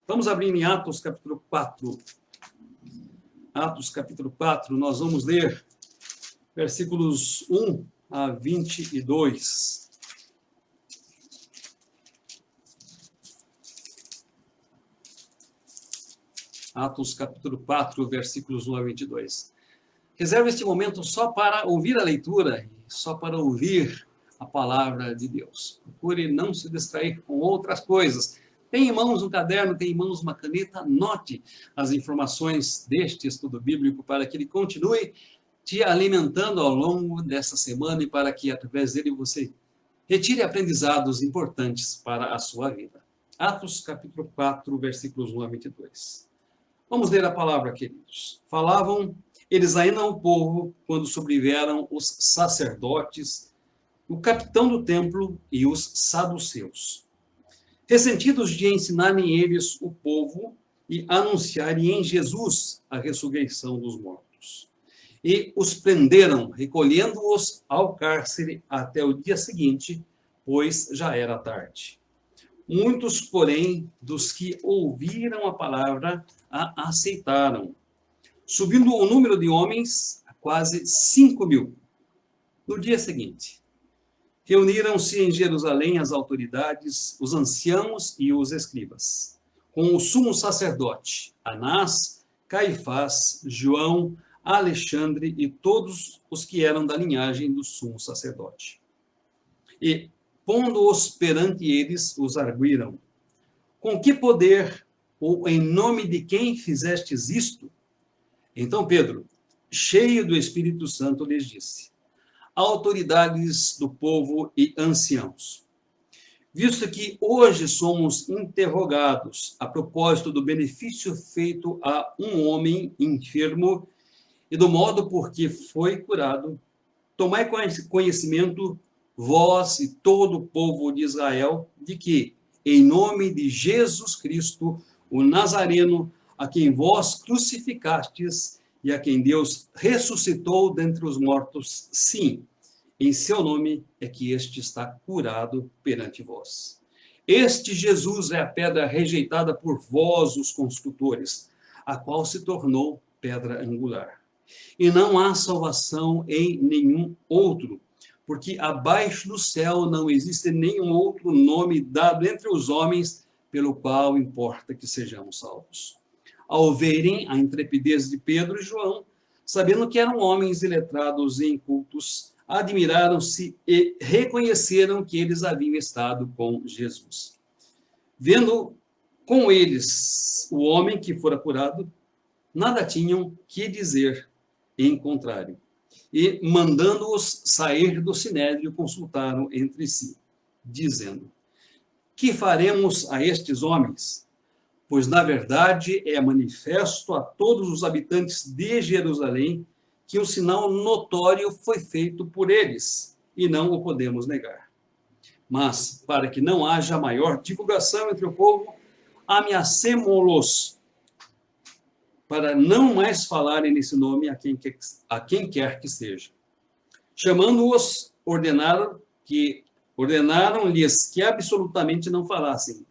Vamos abrir em Atos, capítulo 4. Atos, capítulo 4, nós vamos ler versículos 1 a 22. Atos, capítulo 4, versículos 1 a 22. Reserve este momento só para ouvir a leitura, só para ouvir a palavra de Deus. Procure não se distrair com outras coisas. Tem em mãos um caderno, tem em mãos uma caneta, anote as informações deste estudo bíblico para que ele continue te alimentando ao longo dessa semana e para que, através dele, você retire aprendizados importantes para a sua vida. Atos, capítulo 4, versículos 1 a 22. Vamos ler a palavra, queridos. Falavam eles ainda ao povo quando sobrevieram os sacerdotes, o capitão do templo e os saduceus, ressentidos de ensinarem eles o povo e anunciarem em Jesus a ressurreição dos mortos. E os prenderam, recolhendo-os ao cárcere até o dia seguinte, pois já era tarde. Muitos, porém, dos que ouviram a palavra, a aceitaram, subindo o número de homens a quase 5.000. No dia seguinte, reuniram-se em Jerusalém as autoridades, os anciãos e os escribas, com o sumo sacerdote, Anás, Caifás, João, Alexandre e todos os que eram da linhagem do sumo sacerdote. E, pondo-os perante eles, os arguíram: com que poder ou em nome de quem fizestes isto? Então Pedro, cheio do Espírito Santo, lhes disse: autoridades do povo e anciãos, visto que hoje somos interrogados a propósito do benefício feito a um homem enfermo e do modo por que foi curado, tomai conhecimento, vós e todo o povo de Israel, de que, em nome de Jesus Cristo, o Nazareno, a quem vós crucificastes e a quem Deus ressuscitou dentre os mortos, sim, em seu nome é que este está curado perante vós. Este Jesus é a pedra rejeitada por vós, os construtores, a qual se tornou pedra angular. E não há salvação em nenhum outro, porque abaixo do céu não existe nenhum outro nome dado entre os homens pelo qual importa que sejamos salvos. Ao verem a intrepidez de Pedro e João, sabendo que eram homens iletrados e incultos, admiraram-se e reconheceram que eles haviam estado com Jesus. Vendo com eles o homem que fora curado, nada tinham que dizer em contrário. E, mandando-os sair do sinédrio, consultaram entre si, dizendo: que faremos a estes homens? Pois, na verdade, é manifesto a todos os habitantes de Jerusalém que um sinal notório foi feito por eles, e não o podemos negar. Mas, para que não haja maior divulgação entre o povo, ameacemo-los, para não mais falarem nesse nome a quem quer que seja. Chamando-os, ordenaram-lhes que absolutamente não falassem,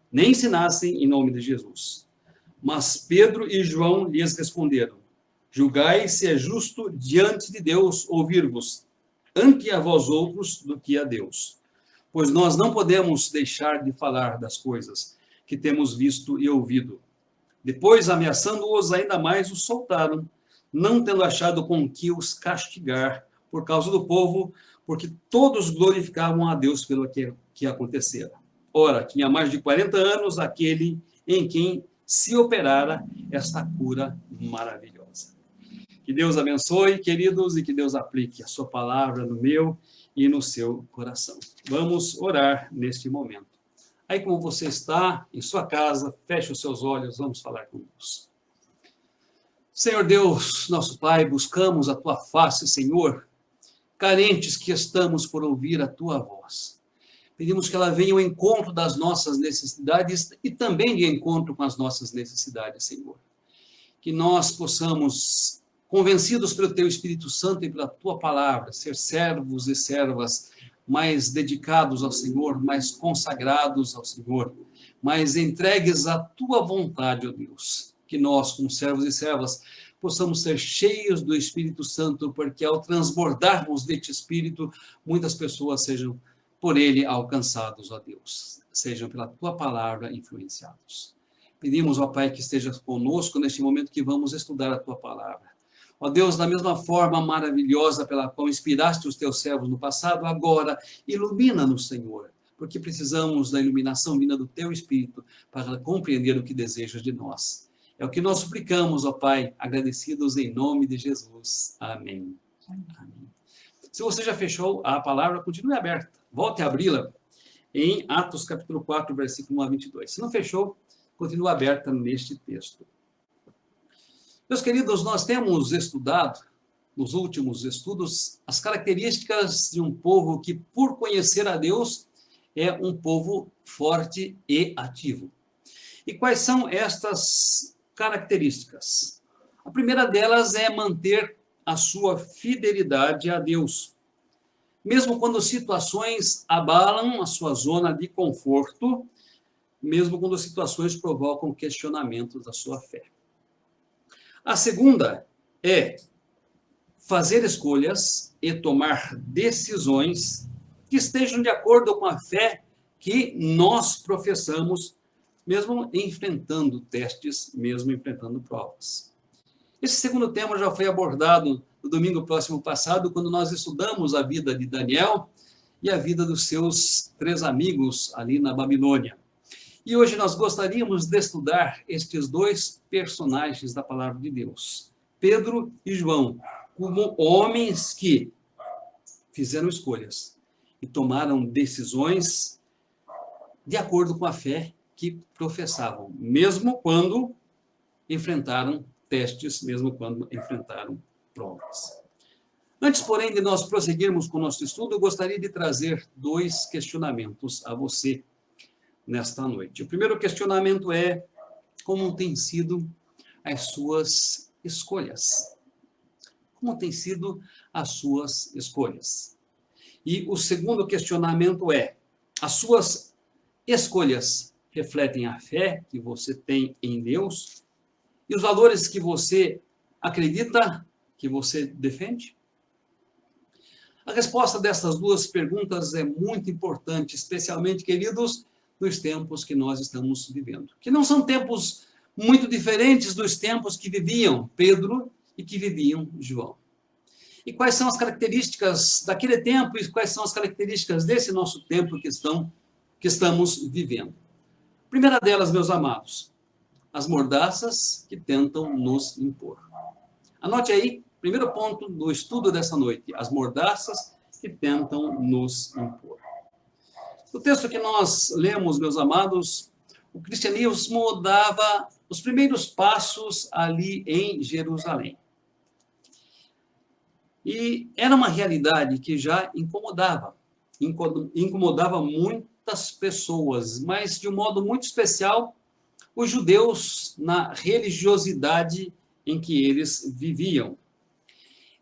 nem ensinassem em nome de Jesus. Mas Pedro e João lhes responderam: julgai se é justo diante de Deus ouvir-vos, antes a vós outros do que a Deus. Pois nós não podemos deixar de falar das coisas que temos visto e ouvido. Depois, ameaçando-os ainda mais, os soltaram, não tendo achado com que os castigar por causa do povo, porque todos glorificavam a Deus pelo que acontecera. Ora, tinha mais de 40 anos aquele em quem se operara esta cura maravilhosa. Que Deus abençoe, queridos, e que Deus aplique a sua palavra no meu e no seu coração. Vamos orar neste momento. Aí, como você está em sua casa, feche os seus olhos, vamos falar com Deus. Senhor Deus, nosso Pai, buscamos a tua face, Senhor, carentes que estamos por ouvir a tua voz. Pedimos que ela venha ao encontro das nossas necessidades e também de encontro com as nossas necessidades, Senhor. Que nós possamos, convencidos pelo teu Espírito Santo e pela tua palavra, ser servos e servas mais dedicados ao Senhor, mais consagrados ao Senhor, mais entregues à tua vontade, ó Deus. Que nós, como servos e servas, possamos ser cheios do Espírito Santo, porque ao transbordarmos deste Espírito, muitas pessoas sejam por ele alcançados, ó Deus, sejam pela tua palavra influenciados. Pedimos, ó Pai, que estejas conosco neste momento que vamos estudar a tua palavra. Ó Deus, da mesma forma maravilhosa pela qual inspiraste os teus servos no passado, agora ilumina-nos, Senhor, porque precisamos da iluminação vinda do teu Espírito para compreender o que desejas de nós. É o que nós suplicamos, ó Pai, agradecidos em nome de Jesus. Amém. Amém. Se você já fechou a palavra, continue aberta. Volte a abri-la em Atos capítulo 4, versículo 1 a 22. Se não fechou, continue aberta neste texto. Meus queridos, nós temos estudado, nos últimos estudos, as características de um povo que, por conhecer a Deus, é um povo forte e ativo. E quais são estas características? A primeira delas é manter a sua fidelidade a Deus. Mesmo quando situações abalam a sua zona de conforto, mesmo quando situações provocam questionamentos da sua fé. A segunda é fazer escolhas e tomar decisões que estejam de acordo com a fé que nós professamos, mesmo enfrentando testes, mesmo enfrentando provas. Esse segundo tema já foi abordado no domingo próximo passado, quando nós estudamos a vida de Daniel e a vida dos seus 3 amigos ali na Babilônia. E hoje nós gostaríamos de estudar estes 2 personagens da palavra de Deus, Pedro e João, como homens que fizeram escolhas e tomaram decisões de acordo com a fé que professavam, mesmo quando enfrentaram testes, mesmo quando enfrentaram provas. Antes, porém, de nós prosseguirmos com o nosso estudo, eu gostaria de trazer 2 questionamentos a você nesta noite. O primeiro questionamento é: como têm sido as suas escolhas? Como têm sido as suas escolhas? E o segundo questionamento é: as suas escolhas refletem a fé que você tem em Deus e os valores que você acredita, que você defende? A resposta dessas 2 perguntas é muito importante, especialmente, queridos, nos tempos que nós estamos vivendo, que não são tempos muito diferentes dos tempos que viviam Pedro e que viviam João. E quais são as características daquele tempo e quais são as características desse nosso tempo que estamos vivendo? A primeira delas, meus amados, as mordaças que tentam nos impor. Anote aí, primeiro ponto do estudo dessa noite, as mordaças que tentam nos impor. O texto que nós lemos, meus amados, o cristianismo dava os primeiros passos ali em Jerusalém. E era uma realidade que já incomodava muitas pessoas, mas de um modo muito especial os judeus na religiosidade em que eles viviam.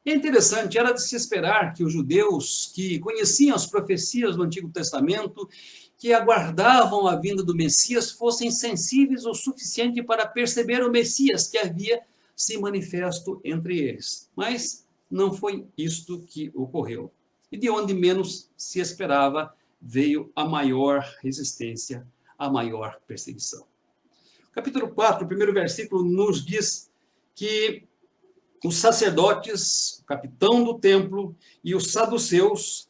É interessante, era de se esperar que os judeus que conheciam as profecias do Antigo Testamento, que aguardavam a vinda do Messias, fossem sensíveis o suficiente para perceber o Messias que havia se manifesto entre eles. Mas não foi isto que ocorreu. E de onde menos se esperava, veio a maior resistência, a maior perseguição. Capítulo 4, o primeiro versículo, nos diz que os sacerdotes, o capitão do templo e os saduceus,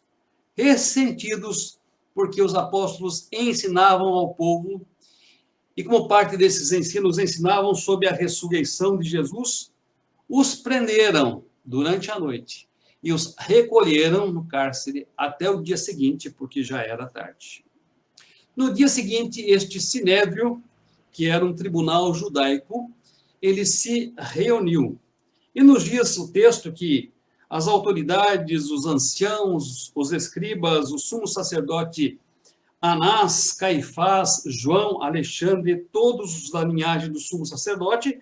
ressentidos porque os apóstolos ensinavam ao povo, e como parte desses ensinos ensinavam sobre a ressurreição de Jesus, os prenderam durante a noite e os recolheram no cárcere até o dia seguinte, porque já era tarde. No dia seguinte, este sinédrio, que era um tribunal judaico, ele se reuniu. E nos diz o texto que as autoridades, os anciãos, os escribas, o sumo sacerdote Anás, Caifás, João, Alexandre, todos os da linhagem do sumo sacerdote,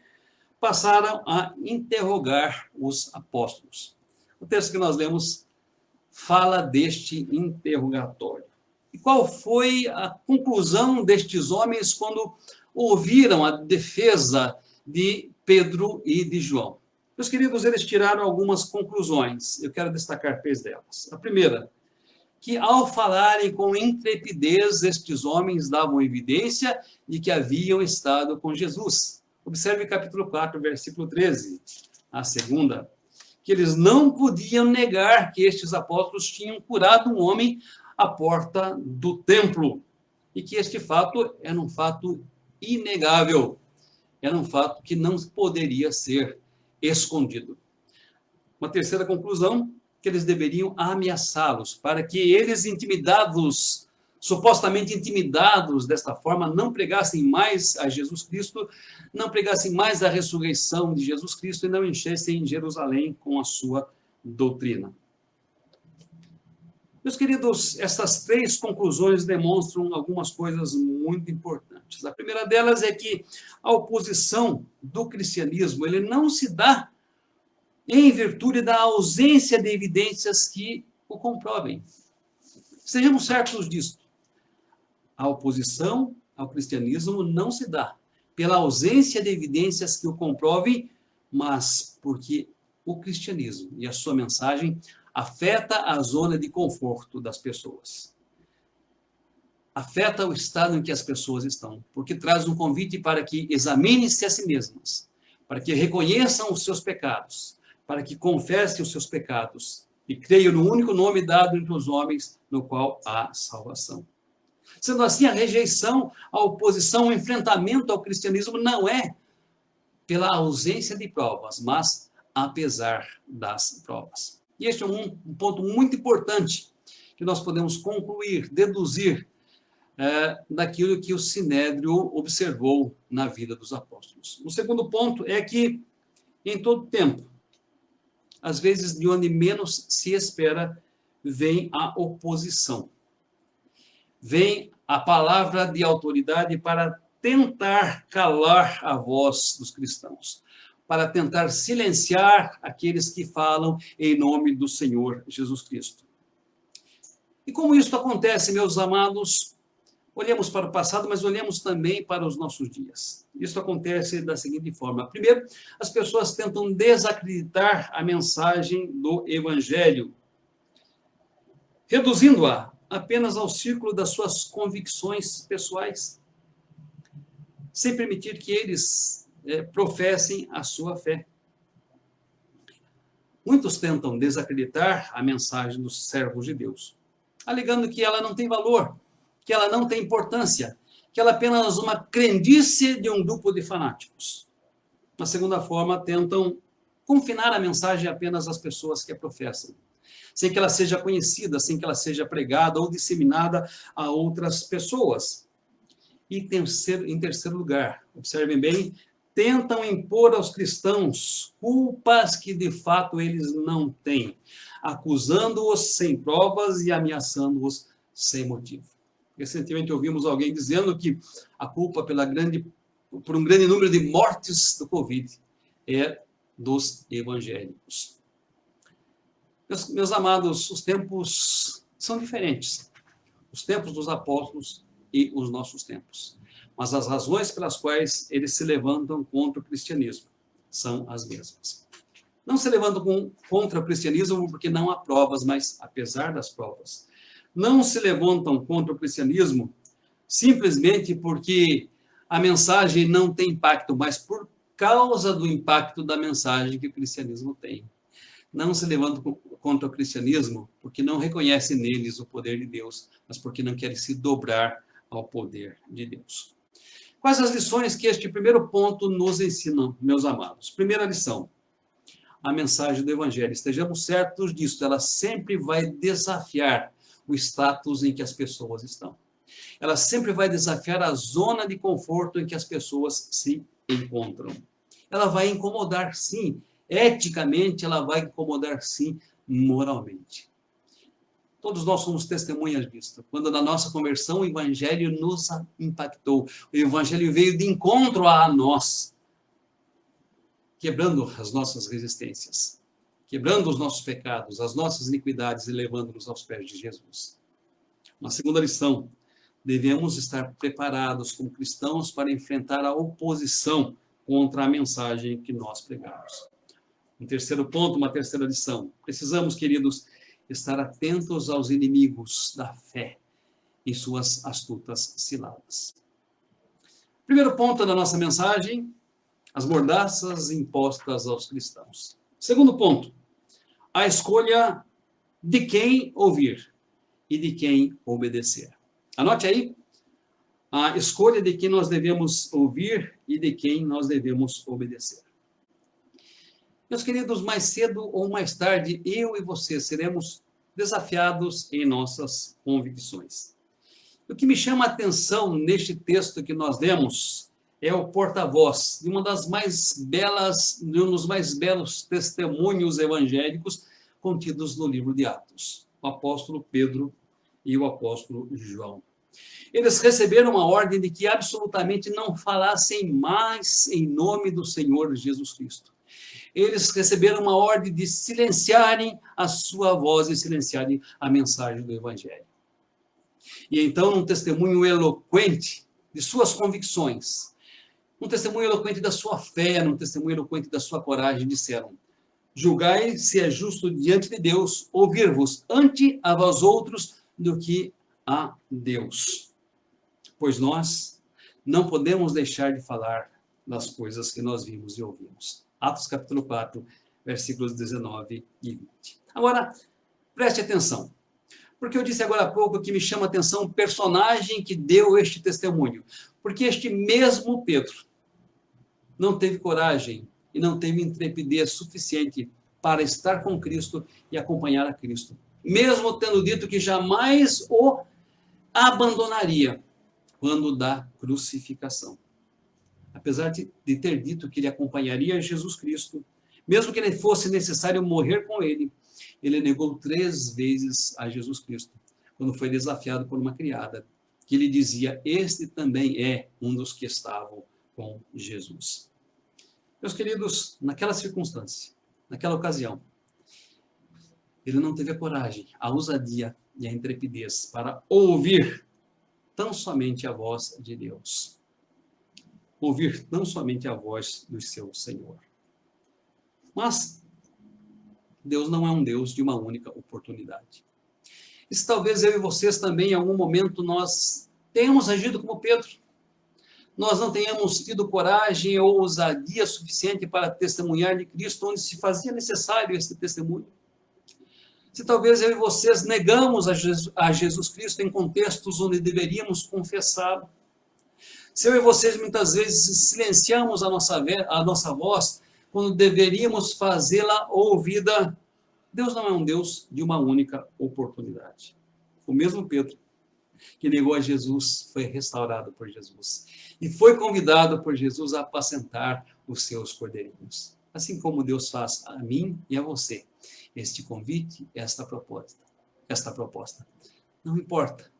passaram a interrogar os apóstolos. O texto que nós lemos fala deste interrogatório. E qual foi a conclusão destes homens quando ouviram a defesa de Pedro e de João? Meus queridos, eles tiraram algumas conclusões. Eu quero destacar 3 delas. A primeira, que ao falarem com intrepidez, estes homens davam evidência de que haviam estado com Jesus. Observe capítulo 4, versículo 13. A segunda, que eles não podiam negar que estes apóstolos tinham curado um homem à porta do templo. E que este fato era um fato inegável. Era um fato que não poderia ser escondido. Uma terceira conclusão, que eles deveriam ameaçá-los, para que eles, intimidados, supostamente intimidados desta forma, não pregassem mais a Jesus Cristo, não pregassem mais a ressurreição de Jesus Cristo e não enchessem Jerusalém com a sua doutrina. Meus queridos, essas 3 conclusões demonstram algumas coisas muito importantes. A primeira delas é que a oposição do cristianismo, ele não se dá em virtude da ausência de evidências que o comprovem. Sejamos certos disso. A oposição ao cristianismo não se dá pela ausência de evidências que o comprovem, mas porque o cristianismo e a sua mensagem afeta a zona de conforto das pessoas. Afeta o estado em que as pessoas estão, porque traz um convite para que examinem-se a si mesmas, para que reconheçam os seus pecados, para que confessem os seus pecados e creiam no único nome dado entre os homens, no qual há salvação. Sendo assim, a rejeição, a oposição, o enfrentamento ao cristianismo não é pela ausência de provas, mas apesar das provas. E este é um ponto muito importante que nós podemos concluir, deduzir daquilo que o Sinédrio observou na vida dos apóstolos. O segundo ponto é que, em todo tempo, às vezes de onde menos se espera, vem a oposição. Vem a palavra de autoridade para tentar calar a voz dos cristãos, para tentar silenciar aqueles que falam em nome do Senhor Jesus Cristo. E como isso acontece, meus amados, olhemos para o passado, mas olhemos também para os nossos dias. Isso acontece da seguinte forma. Primeiro, as pessoas tentam desacreditar a mensagem do Evangelho, reduzindo-a apenas ao círculo das suas convicções pessoais, sem permitir que eles professem a sua fé. Muitos tentam desacreditar a mensagem dos servos de Deus, alegando que ela não tem valor, que ela não tem importância, que ela é apenas uma crendice de um grupo de fanáticos. Na segunda forma, tentam confinar a mensagem apenas às pessoas que a professam, sem que ela seja conhecida, sem que ela seja pregada ou disseminada a outras pessoas. E em terceiro lugar, observem bem, tentam impor aos cristãos culpas que de fato eles não têm, acusando-os sem provas e ameaçando-os sem motivo. Recentemente ouvimos alguém dizendo que a culpa por um grande número de mortes do Covid é dos evangélicos. Meus amados, os tempos são diferentes. Os tempos dos apóstolos e os nossos tempos. Mas as razões pelas quais eles se levantam contra o cristianismo são as mesmas. Não se levantam contra o cristianismo porque não há provas, mas apesar das provas. Não se levantam contra o cristianismo simplesmente porque a mensagem não tem impacto, mas por causa do impacto da mensagem que o cristianismo tem. Não se levantam contra o cristianismo porque não reconhecem neles o poder de Deus, mas porque não querem se dobrar ao poder de Deus. Quais as lições que este primeiro ponto nos ensina, meus amados? Primeira lição, a mensagem do Evangelho. Estejamos certos disso, ela sempre vai desafiar o status em que as pessoas estão. Ela sempre vai desafiar a zona de conforto em que as pessoas se encontram. Ela vai incomodar, sim, eticamente, ela vai incomodar, sim, moralmente. Todos nós somos testemunhas disso. Quando na nossa conversão o Evangelho nos impactou, o Evangelho veio de encontro a nós, quebrando as nossas resistências, quebrando os nossos pecados, as nossas iniquidades e levando-nos aos pés de Jesus. Uma segunda lição: devemos estar preparados como cristãos para enfrentar a oposição contra a mensagem que nós pregamos. Um terceiro ponto, uma terceira lição: precisamos, queridos, estar atentos aos inimigos da fé em suas astutas ciladas. Primeiro ponto da nossa mensagem: as mordaças impostas aos cristãos. Segundo ponto: a escolha de quem ouvir e de quem obedecer. Anote aí: a escolha de quem nós devemos ouvir e de quem nós devemos obedecer. Meus queridos, mais cedo ou mais tarde, eu e você seremos desafiados em nossas convicções. O que me chama a atenção neste texto que nós lemos é o porta-voz de uma das mais belas, de um dos mais belos testemunhos evangélicos contidos no livro de Atos, o apóstolo Pedro e o apóstolo João. Eles receberam uma ordem de que absolutamente não falassem mais em nome do Senhor Jesus Cristo. Eles receberam uma ordem de silenciarem a sua voz e silenciarem a mensagem do Evangelho. E então, num testemunho eloquente de suas convicções, um testemunho eloquente da sua fé, num testemunho eloquente da sua coragem, disseram: julgai se é justo diante de Deus ouvir-vos ante a vós outros do que a Deus. Pois nós não podemos deixar de falar das coisas que nós vimos e ouvimos. Atos capítulo 4, versículos 19 e 20. Agora, preste atenção, porque eu disse agora há pouco que me chama a atenção o personagem que deu este testemunho. Porque este mesmo Pedro não teve coragem e não teve intrepidez suficiente para estar com Cristo e acompanhar a Cristo, mesmo tendo dito que jamais o abandonaria quando da crucificação. Apesar de ter dito que ele acompanharia Jesus Cristo, mesmo que ele fosse necessário morrer com ele, ele negou 3 vezes a Jesus Cristo, quando foi desafiado por uma criada, que lhe dizia: este também é um dos que estavam com Jesus. Meus queridos, naquela circunstância, naquela ocasião, ele não teve a coragem, a ousadia e a intrepidez para ouvir tão somente a voz de Deus. Ouvir tão somente a voz do seu Senhor. Mas Deus não é um Deus de uma única oportunidade. E se talvez eu e vocês também, em algum momento, nós tenhamos agido como Pedro, nós não tenhamos tido coragem ou ousadia suficiente para testemunhar de Cristo onde se fazia necessário esse testemunho. Se talvez eu e vocês negamos a Jesus Cristo em contextos onde deveríamos confessá-lo. Se eu e vocês muitas vezes silenciamos a nossa voz quando deveríamos fazê-la ouvida, Deus não é um Deus de uma única oportunidade. O mesmo Pedro que negou a Jesus foi restaurado por Jesus e foi convidado por Jesus a apacentar os seus cordeirinhos. Assim como Deus faz a mim e a você este convite, esta proposta. Não importa.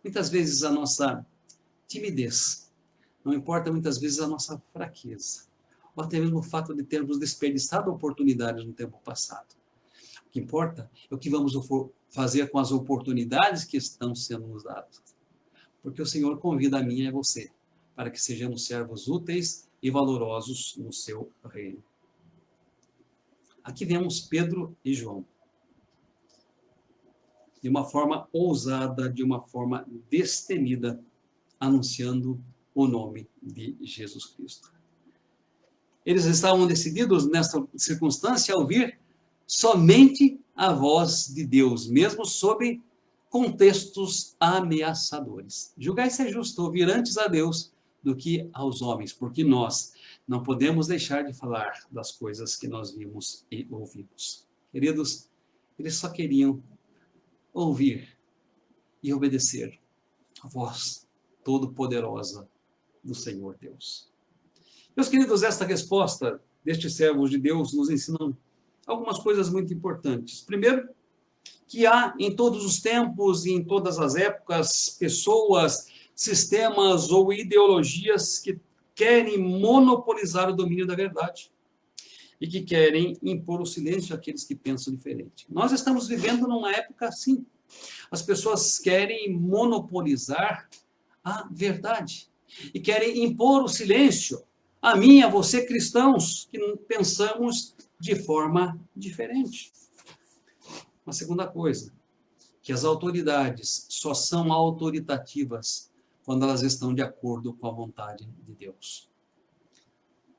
Muitas vezes a nossa timidez, não importa muitas vezes a nossa fraqueza, ou até mesmo o fato de termos desperdiçado oportunidades no tempo passado. O que importa é o que vamos fazer com as oportunidades que estão sendo nos dadas. Porque o Senhor convida a mim e a você para que sejamos servos úteis e valorosos no seu reino. Aqui vemos Pedro e João, de uma forma ousada, de uma forma destemida, anunciando o nome de Jesus Cristo. Eles estavam decididos, nesta circunstância, a ouvir somente a voz de Deus, mesmo sob contextos ameaçadores. Julgai se é justo ouvir antes a Deus do que aos homens, porque nós não podemos deixar de falar das coisas que nós vimos e ouvimos. Queridos, eles só queriam ouvir e obedecer a voz todo-poderosa do Senhor Deus. Meus queridos, esta resposta destes servos de Deus nos ensina algumas coisas muito importantes. Primeiro, que há em todos os tempos e em todas as épocas pessoas, sistemas ou ideologias que querem monopolizar o domínio da verdade. e que querem impor o silêncio àqueles que pensam diferente. Nós estamos vivendo numa época assim. As pessoas querem monopolizar a verdade e querem impor o silêncio a mim, a você, cristãos, que pensamos de forma diferente. Uma segunda coisa, que as autoridades só são autoritativas quando elas estão de acordo com a vontade de Deus.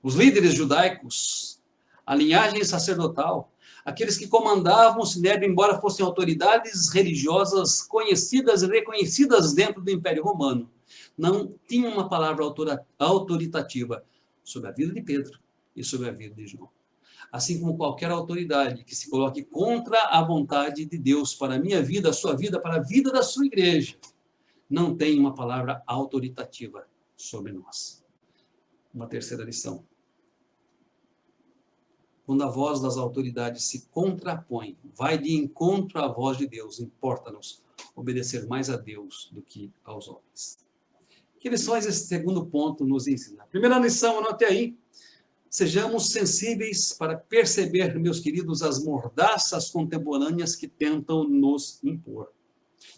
Os líderes judaicos, a linhagem sacerdotal, aqueles que comandavam o Sinédrio, embora fossem autoridades religiosas conhecidas e reconhecidas dentro do Império Romano, não tinham uma palavra autoritativa sobre a vida de Pedro e sobre a vida de João. Assim como qualquer autoridade que se coloque contra a vontade de Deus para a minha vida, a sua vida, para a vida da sua igreja, não tem uma palavra autoritativa sobre nós. Uma terceira lição. Quando a voz das autoridades se contrapõe, vai de encontro à voz de Deus, importa-nos obedecer mais a Deus do que aos homens. Que lições esse segundo ponto nos ensina? Primeira lição, anote aí. Sejamos sensíveis para perceber, meus queridos, as mordaças contemporâneas que tentam nos impor.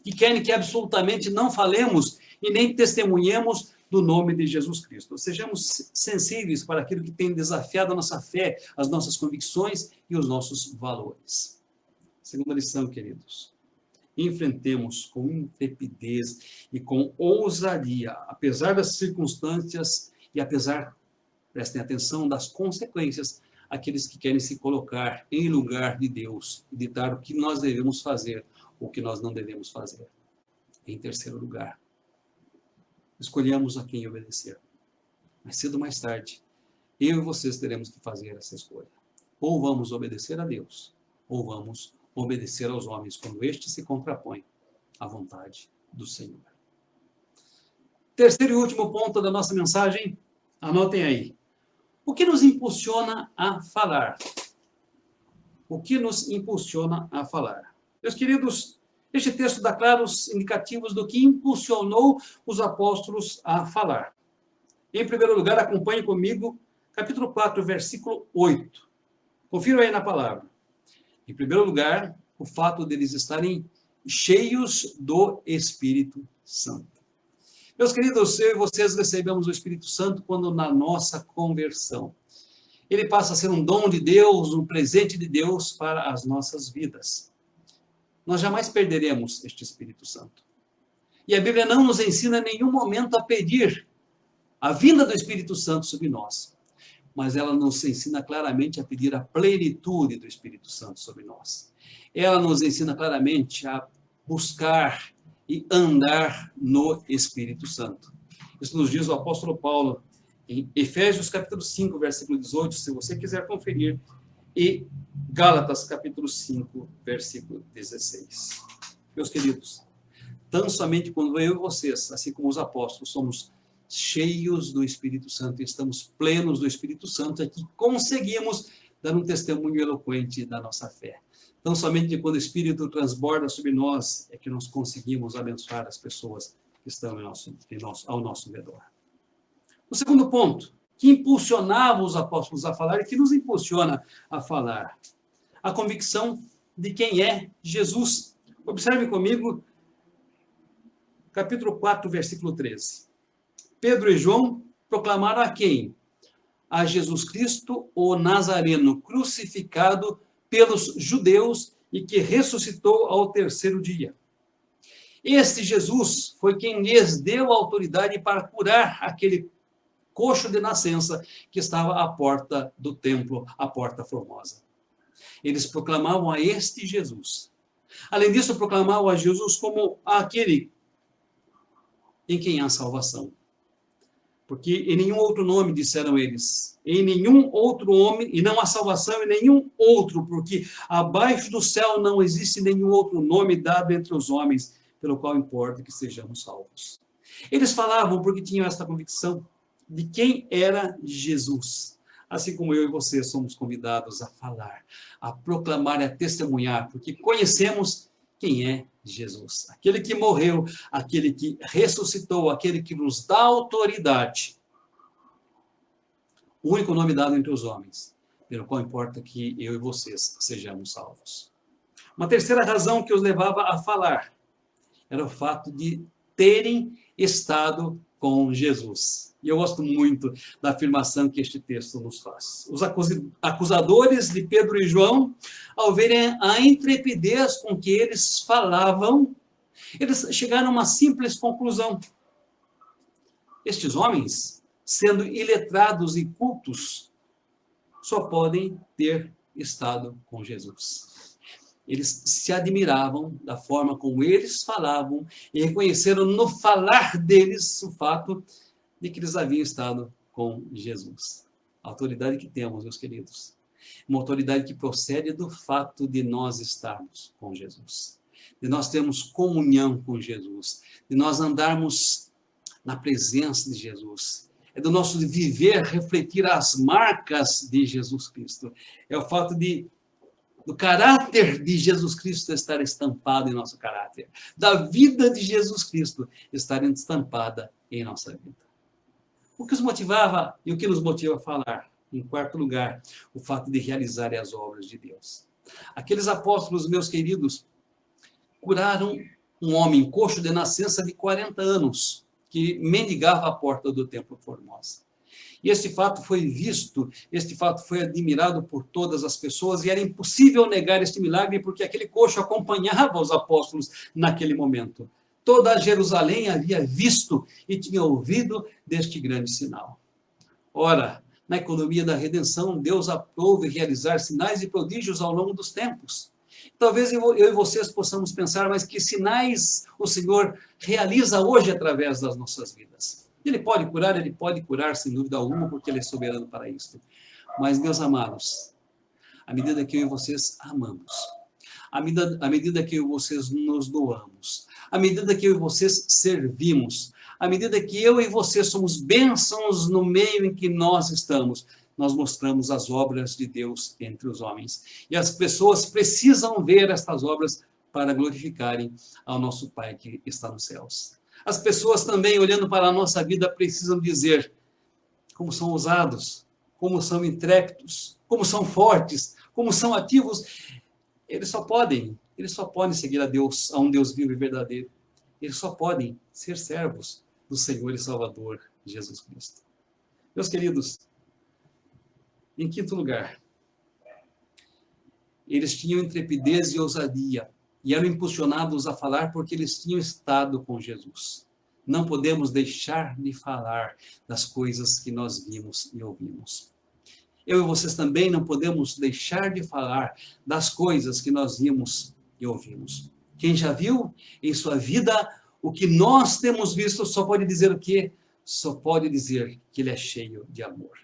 Que querem que absolutamente não falemos e nem testemunhemos do nome de Jesus Cristo. Sejamos sensíveis para aquilo que tem desafiado a nossa fé, as nossas convicções e os nossos valores. Segunda lição, queridos. Enfrentemos com intrepidez e com ousadia, apesar das circunstâncias e apesar, prestem atenção, das consequências, aqueles que querem se colocar em lugar de Deus e ditar o que nós devemos fazer, ou o que nós não devemos fazer. Em terceiro lugar, escolhemos a quem obedecer. Mais cedo ou mais tarde, eu e vocês teremos que fazer essa escolha. Ou vamos obedecer a Deus, ou vamos obedecer aos homens, quando este se contrapõe à vontade do Senhor. Terceiro e último ponto da nossa mensagem, anotem aí. O que nos impulsiona a falar? O que nos impulsiona a falar? Meus queridos, este texto dá claros indicativos do que impulsionou os apóstolos a falar. Em primeiro lugar, acompanhe comigo, capítulo 4, versículo 8. Confira aí na palavra. Em primeiro lugar, o fato deles estarem cheios do Espírito Santo. Meus queridos, eu e vocês recebemos o Espírito Santo quando na nossa conversão. Ele passa a ser um dom de Deus, um presente de Deus para as nossas vidas. Nós jamais perderemos este Espírito Santo. E a Bíblia não nos ensina em nenhum momento a pedir a vinda do Espírito Santo sobre nós. Mas ela nos ensina claramente a pedir a plenitude do Espírito Santo sobre nós. Ela nos ensina claramente a buscar e andar no Espírito Santo. Isso nos diz o apóstolo Paulo em Efésios capítulo 5, versículo 18, se você quiser conferir, e Gálatas capítulo 5, versículo 16. Meus queridos, tão somente quando eu e vocês, assim como os apóstolos, somos cheios do Espírito Santo, estamos plenos do Espírito Santo, é que conseguimos dar um testemunho eloquente da nossa fé. Então, somente quando o Espírito transborda sobre nós, é que nós conseguimos abençoar as pessoas que estão ao nosso redor. O segundo ponto, que impulsionava os apóstolos a falar e que nos impulsiona a falar, a convicção de quem é Jesus. Observe comigo, capítulo 4, versículo 13. Pedro e João proclamaram a quem? A Jesus Cristo, o Nazareno, crucificado pelos judeus e que ressuscitou ao terceiro dia. Este Jesus foi quem lhes deu autoridade para curar aquele coxo de nascença que estava à porta do templo, à porta formosa. Eles proclamavam a este Jesus. Além disso, proclamavam a Jesus como aquele em quem há salvação. Porque em nenhum outro nome, disseram eles, em nenhum outro homem, e não há salvação em nenhum outro, porque abaixo do céu não existe nenhum outro nome dado entre os homens, pelo qual importa que sejamos salvos. Eles falavam porque tinham esta convicção de quem era Jesus. Assim como eu e você somos convidados a falar, a proclamar e a testemunhar, porque conhecemos quem é Jesus, aquele que morreu, aquele que ressuscitou, aquele que nos dá autoridade. O único nome dado entre os homens, pelo qual importa que eu e vocês sejamos salvos. Uma terceira razão que os levava a falar era o fato de terem estado com Jesus. E eu gosto muito da afirmação que este texto nos faz. Os acusadores de Pedro e João, ao verem a intrepidez com que eles falavam, eles chegaram a uma simples conclusão. Estes homens, sendo iletrados e cultos, só podem ter estado com Jesus. Eles se admiravam da forma como eles falavam e reconheceram no falar deles o fato de que eles haviam estado com Jesus. A autoridade que temos, meus queridos, uma autoridade que procede do fato de nós estarmos com Jesus, de nós termos comunhão com Jesus, de nós andarmos na presença de Jesus. É do nosso viver refletir as marcas de Jesus Cristo. É o fato do caráter de Jesus Cristo estar estampado em nosso caráter, da vida de Jesus Cristo estar estampada em nossa vida. O que os motivava e o que nos motiva a falar? Em quarto lugar, o fato de realizarem as obras de Deus. Aqueles apóstolos, meus queridos, curaram um homem coxo de nascença de 40 anos, que mendigava a porta do Templo Formosa. E este fato foi visto, este fato foi admirado por todas as pessoas, e era impossível negar este milagre, porque aquele coxo acompanhava os apóstolos naquele momento. Toda Jerusalém havia visto e tinha ouvido deste grande sinal. Ora, na economia da redenção, Deus aprove realizar sinais e prodígios ao longo dos tempos. Talvez eu e vocês possamos pensar, mas que sinais o Senhor realiza hoje através das nossas vidas? Ele pode curar sem dúvida alguma, porque Ele é soberano para isso. Mas, meus amados, à medida que eu e vocês amamos, à medida que eu e vocês nos doamos, à medida que eu e vocês servimos, à medida que eu e vocês somos bênçãos no meio em que nós estamos, nós mostramos as obras de Deus entre os homens. E as pessoas precisam ver estas obras para glorificarem ao nosso Pai que está nos céus. As pessoas também, olhando para a nossa vida, precisam dizer como são ousados, como são intrépidos, como são fortes, como são ativos. Eles só podem seguir a Deus, a um Deus vivo e verdadeiro. Eles só podem ser servos do Senhor e Salvador Jesus Cristo. Meus queridos, em quinto lugar, eles tinham intrepidez e ousadia e eram impulsionados a falar porque eles tinham estado com Jesus. Não podemos deixar de falar das coisas que nós vimos e ouvimos. Eu e vocês também não podemos deixar de falar das coisas que nós vimos e ouvimos. Quem já viu em sua vida o que nós temos visto só pode dizer o quê? Só pode dizer que Ele é cheio de amor.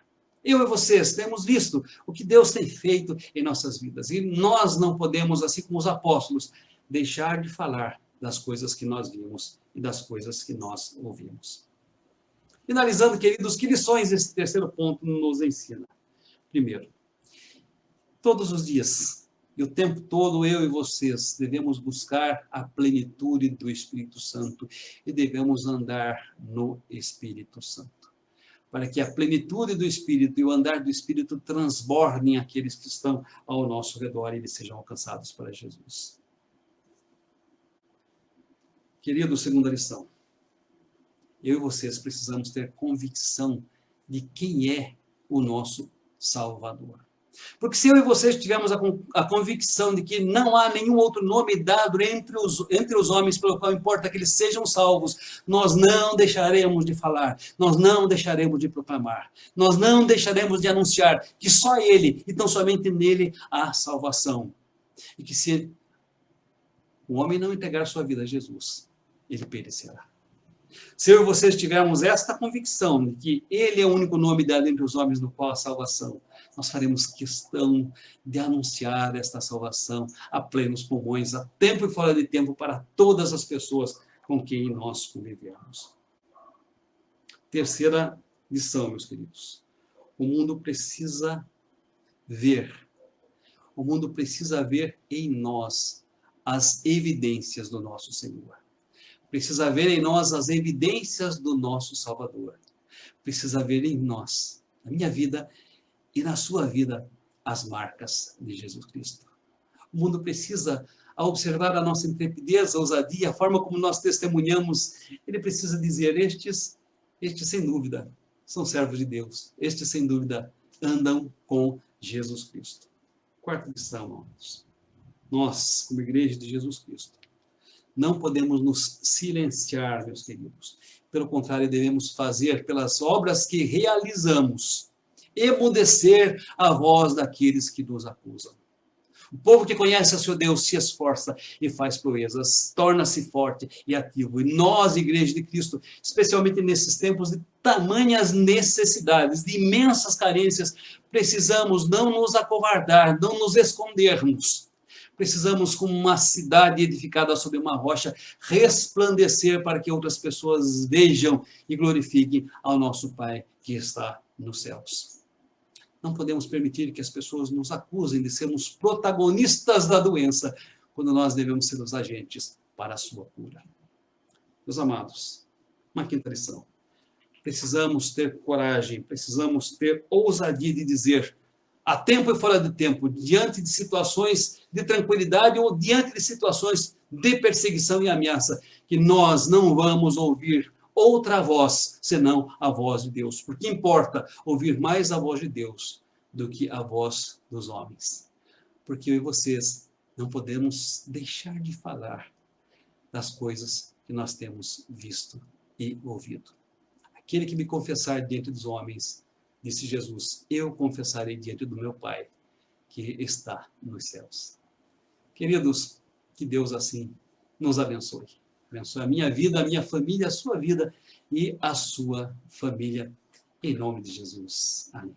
Eu e vocês temos visto o que Deus tem feito em nossas vidas. E nós não podemos, assim como os apóstolos, deixar de falar das coisas que nós vimos e das coisas que nós ouvimos. Finalizando, queridos, que lições esse terceiro ponto nos ensina? Primeiro, todos os dias e o tempo todo, eu e vocês devemos buscar a plenitude do Espírito Santo e devemos andar no Espírito Santo, para que a plenitude do Espírito e o andar do Espírito transbordem aqueles que estão ao nosso redor e eles sejam alcançados para Jesus. Querido, segunda lição. Eu e vocês precisamos ter convicção de quem é o nosso Salvador. Porque se eu e vocês tivermos a convicção de que não há nenhum outro nome dado entre os homens pelo qual importa que eles sejam salvos, nós não deixaremos de falar, nós não deixaremos de proclamar, nós não deixaremos de anunciar que só Ele, e tão somente nele, há salvação. E que se o homem não entregar sua vida a Jesus, ele perecerá. Se eu e vocês tivermos esta convicção de que Ele é o único nome dado entre os homens no qual há salvação, nós faremos questão de anunciar esta salvação a plenos pulmões, a tempo e fora de tempo, para todas as pessoas com quem nós convivemos. Terceira lição, meus queridos. O mundo precisa ver em nós as evidências do nosso Senhor. Precisa ver em nós as evidências do nosso Salvador. Precisa ver em nós, na minha vida e na sua vida, as marcas de Jesus Cristo. O mundo precisa, ao observar a nossa intrepidez, a ousadia, a forma como nós testemunhamos, ele precisa dizer: estes sem dúvida, são servos de Deus. Estes, sem dúvida, andam com Jesus Cristo. Quarta lição, amados. Nós, como Igreja de Jesus Cristo, não podemos nos silenciar, meus queridos. Pelo contrário, devemos fazer, pelas obras que realizamos, emudecer a voz daqueles que nos acusam. O povo que conhece o seu Deus se esforça e faz proezas, torna-se forte e ativo. E nós, Igreja de Cristo, especialmente nesses tempos de tamanhas necessidades, de imensas carências, precisamos não nos acovardar, não nos escondermos. Precisamos, como uma cidade edificada sobre uma rocha, resplandecer para que outras pessoas vejam e glorifiquem ao nosso Pai que está nos céus. Não podemos permitir que as pessoas nos acusem de sermos protagonistas da doença, quando nós devemos ser os agentes para a sua cura. Meus amados, uma quinta lição. Precisamos ter coragem, precisamos ter ousadia de dizer, a tempo e fora de tempo, diante de situações de tranquilidade ou diante de situações de perseguição e ameaça, que nós não vamos ouvir outra voz, senão a voz de Deus. Porque importa ouvir mais a voz de Deus do que a voz dos homens. Porque eu e vocês não podemos deixar de falar das coisas que nós temos visto e ouvido. Aquele que me confessar diante dos homens, disse Jesus, eu confessarei diante do meu Pai, que está nos céus. Queridos, que Deus assim nos abençoe. Abençoe a minha vida, a minha família, a sua vida e a sua família, em nome de Jesus. Amém.